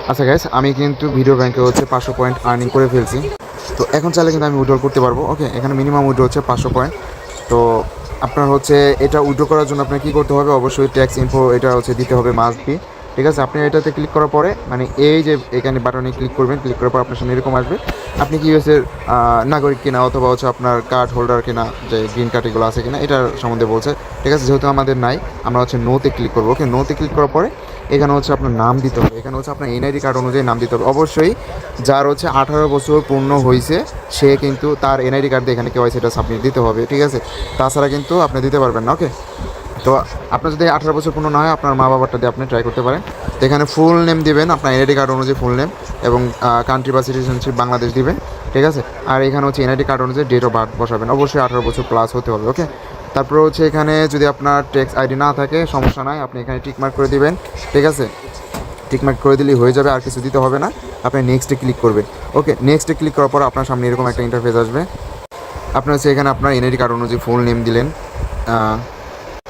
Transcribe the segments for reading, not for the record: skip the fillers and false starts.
আচ্ছা গাইস, আমি কিন্তু ভিডিও ব্যাংকে হচ্ছে 500 পয়েন্ট আর্নিং করে ফেলছি। তো এখন চাইলে কিন্তু আমি উইথড্র করতে পারবো। ওকে, এখানে মিনিমাম উইথড্র হচ্ছে 500 পয়েন্ট। তো আপনার হচ্ছে এটা উইথড্র করার জন্য আপনার কী করতে হবে, অবশ্যই ট্যাক্স ইনফো এটা হচ্ছে দিতে হবে, মাস্ট বি। ঠিক আছে, আপনি এটাতে ক্লিক করার পরে মানে এই যে এখানে বাটনে ক্লিক করবেন, ক্লিক করার পর আপনার সামনে এরকম আসবে। আপনি কি ইউএসের নাগরিক কিনা অথবা হচ্ছে আপনার কার্ড হোল্ডার কিনা, যে গ্রিন কার্ড এগুলো আছে কিনা এটার সম্বন্ধে বলছে। ঠিক আছে, যেহেতু আমাদের নাই, আমরা হচ্ছে নোতে ক্লিক করবো। ওকে, নোতে ক্লিক করার পরে এখানে হচ্ছে আপনার নাম দিতে হবে। এখানে হচ্ছে আপনার এনআইডি কার্ড অনুযায়ী নাম দিতে হবে। অবশ্যই যার হচ্ছে 18 বছর পূর্ণ হয়েছে সে কিন্তু তার এনআইডি কার্ড দিয়ে এখানে কেওয়াইসিটা সাবমিট দিতে হবে। ঠিক আছে, তাছাড়া কিন্তু আপনি দিতে পারবেন না। ওকে, তো আপনার যদি 18 বছর পূর্ণ না হয়, আপনার মা বাবারটা দিয়ে আপনি ট্রাই করতে পারেন। তো এখানে ফুল নেম দিবেন, আপনার এনআইডি কার্ড অনুযায়ী ফুল নেম, এবং কান্ট্রি বা সিটিজেনশিপ বাংলাদেশ দিবেন। ঠিক আছে, আর এখানে হচ্ছে এনআইডি কার্ড অনুযায়ী ডেট অফ বার্থ বসাবেন। অবশ্যই 18 বছর প্লাস হতে হবে। ওকে, তারপর হচ্ছে এখানে যদি আপনার ট্যাক্স আইডি না থাকে সমস্যা নাই, আপনি এখানে টিকমার্ক করে দিবেন। ঠিক আছে, টিকমার্ক করে দিলেই হয়ে যাবে, আর কিছু দিতে হবে না। আপনি নেক্সটে ক্লিক করবেন। ওকে, নেক্সটে ক্লিক করার পর আপনার সামনে এরকম একটা ইন্টারফেস আসবে। আপনার হচ্ছে এখানে আপনার এনআইডি কার্ড অনুযায়ী ফুল নেম দিলেন।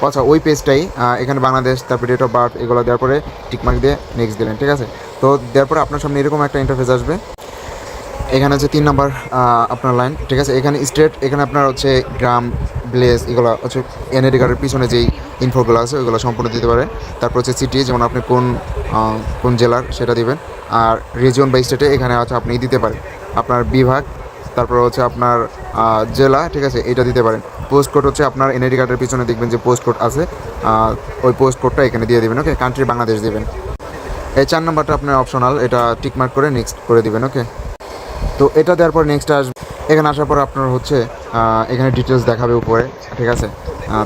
আচ্ছা, ওই পেজটাই এখানে বাংলাদেশ, তারপর ডেট অফ বার্থ এগুলো দেওয়ার পরে টিকমার্ক দিয়ে নেক্সট দিলেন। ঠিক আছে, তো দেওয়ার পরে আপনার সামনে এরকম একটা ইন্টারফেস আসবে। এখানে হচ্ছে 3 নাম্বার আপনার লাইন। ঠিক আছে, এখানে স্টেট, এখানে আপনার হচ্ছে গ্রাম, ভিলেজ এগুলো হচ্ছে এনআইডি কার্ডের পিছনে যেই ইনফোগুলো আছে ওইগুলো সম্পূর্ণ দিতে পারেন। তারপর হচ্ছে সিটি, যেমন আপনি কোন জেলার সেটা দিবেন। আর রিজিয়ন বা স্টেটে এখানে হচ্ছে আপনি দিতে পারেন আপনার বিভাগ, তারপর হচ্ছে আপনার জেলা। ঠিক আছে, এটা দিতে পারেন। পোস্ট কোড হচ্ছে আপনার এনআইডি কার্ডের পিছনে দেখবেন যে পোস্ট কোড আছে, ওই পোস্ট কোডটা এখানে দিয়ে দেবেন। ওকে, কান্ট্রি বাংলাদেশ দিবেন। এই 4 নাম্বারটা আপনার অপশনাল, এটা টিকমার্ক করে নেক্সট করে দিবেন। ওকে, তো এটা দেওয়ার পর নেক্সট আসবে। এখানে আসার পর আপনার হচ্ছে এখানে ডিটেলস দেখাবে উপরে। ঠিক আছে,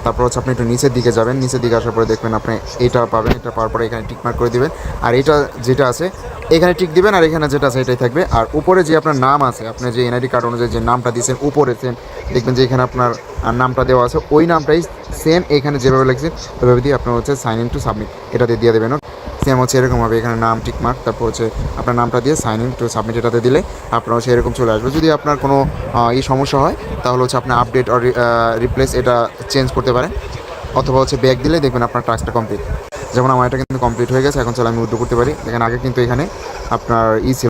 তারপর হচ্ছে আপনি একটু নিচের দিকে যাবেন। নিচের দিকে আসার পরে দেখবেন আপনি এটা পাবেন। এটা পাওয়ার পরে এখানে টিকমার্ক করে দিবেন। আর এটা যেটা আছে এখানে টিক দিবেন, আর এখানে যেটা আছে এটাই থাকবে। আর উপরে যে আপনার নাম আছে, আপনি যে এনআইডি কার্ড অনুযায়ী যে নামটা দিয়েছেন উপরে সেম দেখবেন যে এখানে আপনার নামটা দেওয়া আছে, ওই নামটাই সেম এখানে যেভাবে লিখছেন ওইভাবে দিয়ে আপনার হচ্ছে সাইন ইন টু সাবমিট এটাতে দিয়ে দেবেন। সেম হচ্ছে এরকম হবে, এখানে নাম টিকমার্ক, তারপর হচ্ছে আপনার নামটা দিয়ে সাইন ইন টু সাবমিট এটাতে দিলে আপনার হচ্ছে এরকম চলে আসবে। যদি আপনার কোনো এই সমস্যা হয় তাহলে হচ্ছে আপনি আপডেট আর রিপ্লেস এটা চেঞ্জ করতে পারেন, অথবা হচ্ছে ব্যাক দিলে দেখবেন আপনার টাস্কটা কমপ্লিট। যেমন আমার এটা কিন্তু কমপ্লিট হয়ে গেছে, এখন চলে আমি উইথড্র করতে পারি। দেখেন আগে কিন্তু এখানে আপনার ছিল